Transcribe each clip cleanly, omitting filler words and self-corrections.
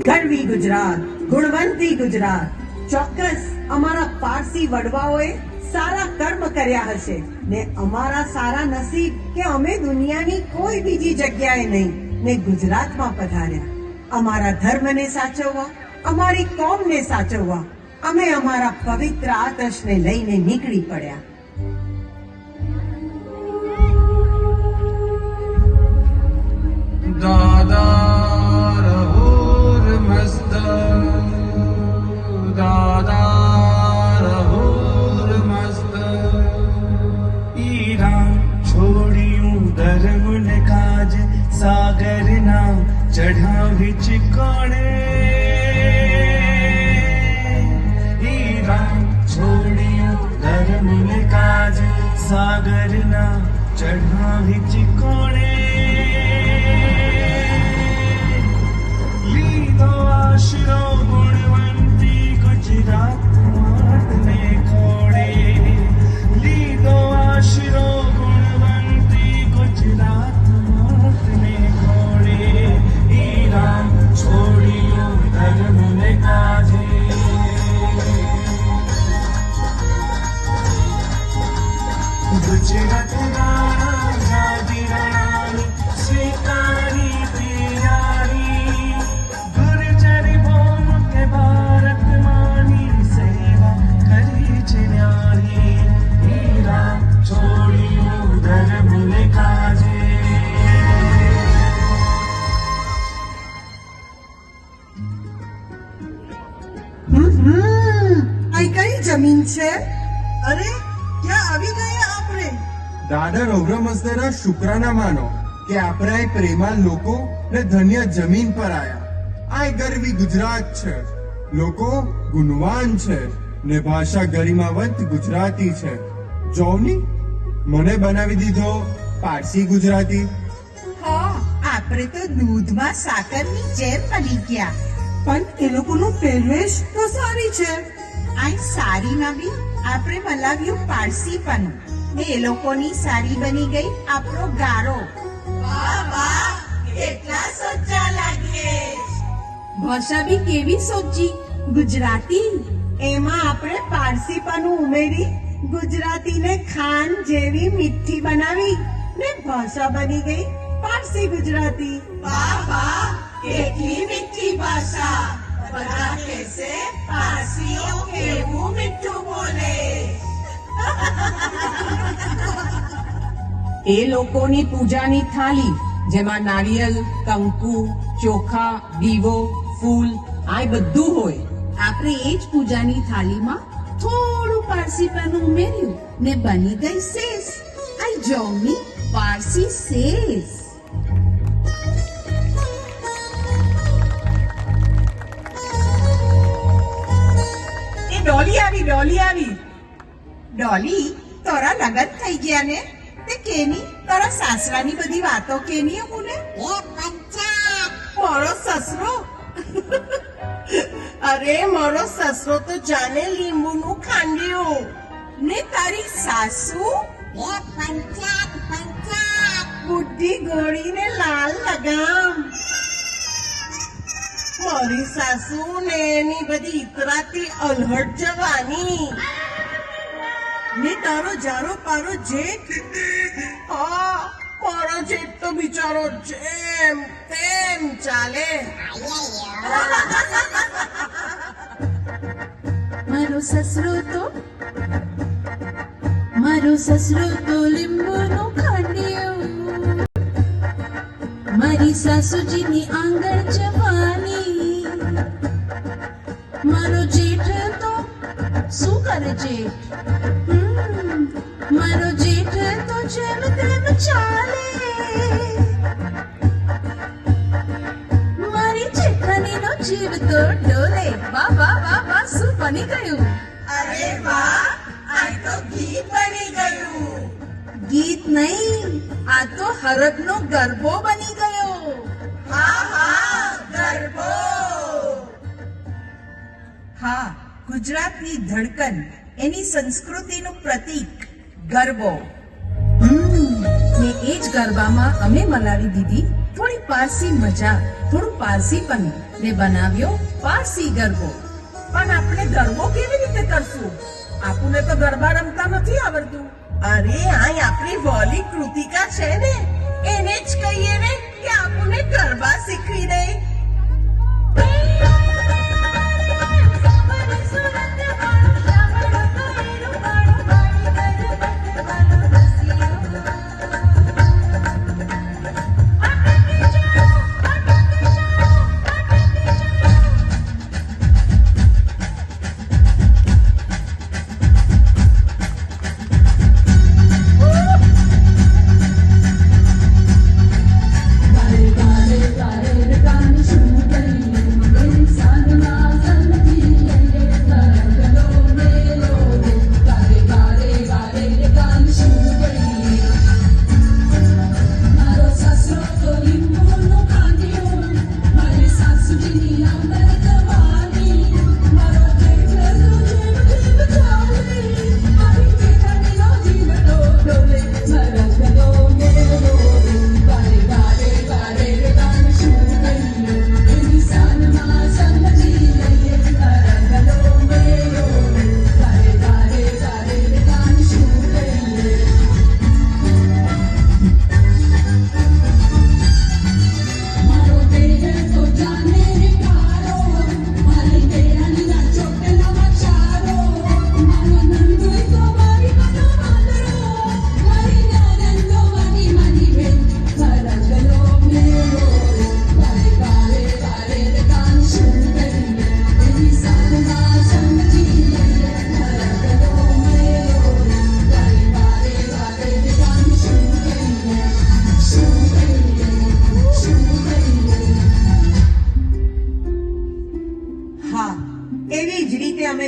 ગરવી ગુજરાત, ગુણવંતી ગુજરાત. ચોક્કસ અમારા પારસી વડવાઓએ સારા કર્મ કર્યા હશે ને અમારા સારા નસીબ કે અમે દુનિયાની કોઈ બીજી જગ્યાએ નહીં ને ગુજરાતમાં પધાર્યા. અમારા ધર્મને સાચવવા, અમારી કોમને સાચવવા અમે અમારા પવિત્ર આદર્શને લઈને નીકળી પડ્યા. દાદા રહો મસ્ત, દાદા રહો મસ્ત. ઈરાન છોડ્યું ધર્મ ને કાજ, સાગર ના ચઢાવી ચિકોણે. ઈરાન છોડ્યું ધર્મ ને કાજ, સાગર ના ચઢાવી ચિકોણે. લીધો આશરો ગુણવંતી ગુજરાત માતને ખોડે. લીધો આશરો ગુણવંતી ગુજરાત માતને ખોડે. ઈરાન છોડ્યું ધર્મને કાજે. ગુજરાતના ગાદીરાણી સ્વીકારી તૈયારી. ગુર્જર ભૌમ કે ભારત માની સેવા કરી છે ન્યારી. ઈરાન છોડ્યું ધર્મને કાજે. આ કઈ જમીન છે? અરે ક્યાં આવી ગયા આપણે? દાદા રૌરમસ્તના શુક્રાના માનો કે આપણા એ પ્રેમાળ લોકો ને ધન્ય જમીન પર આયા. આ ગરવી ગુજરાત છે, લોકો ગુણવાન છે ને ભાષા ગરિમાવંત ગુજરાતી છે. જોવની મને બનાવી દીધો પારસી ગુજરાતી. હા, આપણે તો દૂધમાં સાકરની જેમ બની ગયા. પણ એ લોકોનો પહેરવેશ તો સારી છે. આ સારી નવી આપણે મલાવ્યું પારસી પણ ને એ લોકોની સારી બની ગઈ આપણો ગારો. વાહ વાહ, કેટલા સોચા લાગે. ભાષા બી કેવી સોચી, ગુજરાતી. એમાં આપણે પારસી પણ ઉમેરી ગુજરાતીને ખાંડ જેવી મીઠી બનાવી ને ભાષા બની ગઈ પારસી ગુજરાતી. વાહ વાહ, કેટલી મીઠી ભાષા. બધા કહેશે પારસીઓ કેવું મીઠું બોલે. એ લોકોની પૂજાની થાળી જેમાં નારિયેલ, કંકુ, ચોખા, દીવો, ફૂલ આ બધું હોય. આપણે એ જ પૂજાની થાળીમાં થોડું પારસીપણું ઉમેર્યું ને બની ગઈ સેસ. આ જવની પારસી સેસ. એ ડોલી આવી, ડોલી આવી. ડોલી, તારા લગન થઈ ગયા ને? તે કેની તારા સાસરાની બધી વાતો કેની અમુને? મારો સસરો અરે મારો સસરો તો જાને લીંબુનું ખાંડ્યું. ને તારી સાસુ બુદ્ધિ ગોળીને લાલ લગામ. મારી સાસુ ને એની બધી ઇતરાતી અલહટ જવાની. ને તારો જારો પારો જેઠ, હા મારો જેઠ તો બિચારો જેમ તેમ ચાલે. મારો સસરો તો લીંબુનું ખાંડ્યું. મારી સાસુજીની આંગળ જવાની. મારો જેઠ તો શું કરે જેઠ? મારો જેઠ તો જેમ તેમ ચાલે. મારી જેઠાણીનો જીવ તો ડોલે. વાહ વાહ વાહ વાહ, શું બની ગયું? અરે વાહ, આ તો ગીત બની ગયું. ગીત નહીં, આ તો હરકનો ગરબો બની ગયો. હા હા, ગરબો. હા, ગુજરાતની ધડકન, એની સંસ્કૃતિનું પ્રતીક ગરબો. ને એ જ ગરબામાં અમે મલાવી દીધી થોડી પારસી મજા, થોડું પારસીપણું ને બનાવ્યો પારસી ગરબો. પણ આપણે ગરબો કેવી રીતે કરશું? આપણને તો ગરબા રમતા નથી આવડતું. અરે આ આપણી વોલી કૃતિકા છે ને, એને જ કહીએ ને કે આપણને ગરબા શીખવી દે.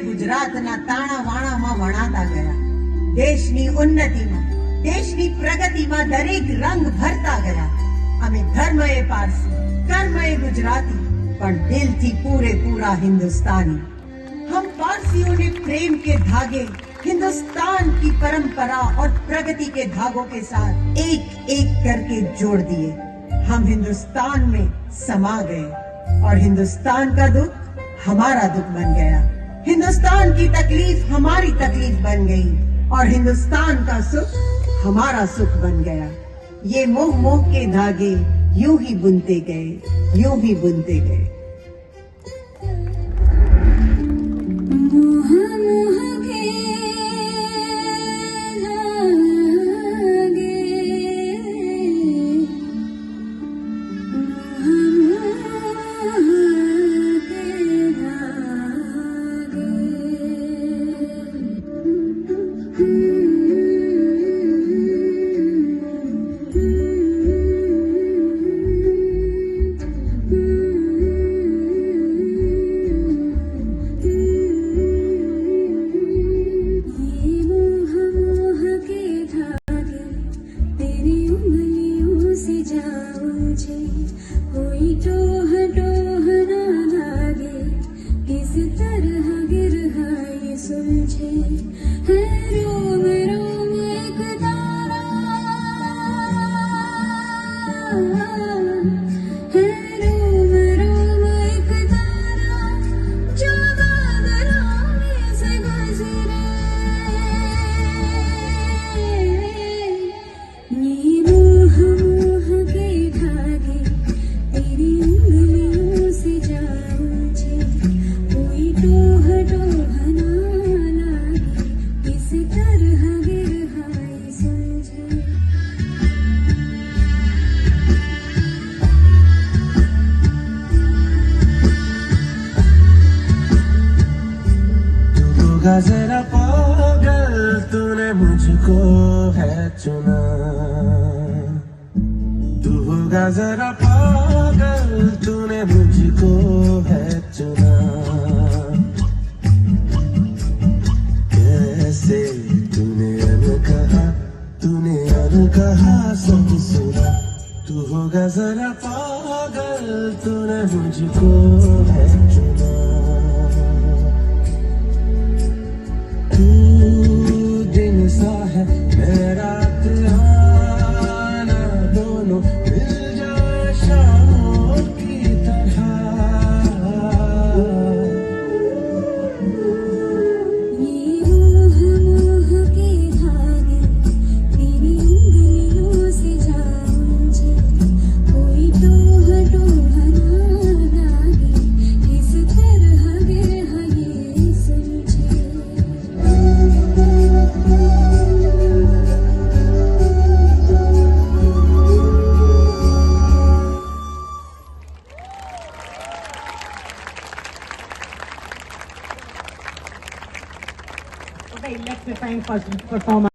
ગુજરાતના તાણા વાણામાં વણાતા ગયા. દેશની ઉન્નતિમાં, દેશની પ્રગતિમાં દરેક રંગ ભરતા ગયા. અમે ધર્મએ પારસી, કર્મએ ગુજરાતી, પણ દિલથી પૂરેपूरा हिंदुस्तानी. हम पारसियों ने प्रेम के धागे हिंदुस्तान की परंपरा और प्रगति के धागों के साथ एक एक करके जोड़ दिए. हम हिंदुस्तान में समा गए और हिंदुस्तान का दुख हमारा दुख बन गया. हिंदुस्तान की तकलीफ हमारी तकलीफ बन गई और हिंदुस्तान का सुख हमारा सुख बन गया. ये मोह मोह के धागे यूं ही बुनते गए, यूं ही बुनते गए. जरा पागल तूने मुझको है चुना, तू होगा जरा पागल तूने मुझको है चुना. कैसे तूने अनकहा सब सुना, तू होगा जरा पागल तूने मुझको है चुना. सा है मेरा आना दोनों मिल जाए satisfying performance.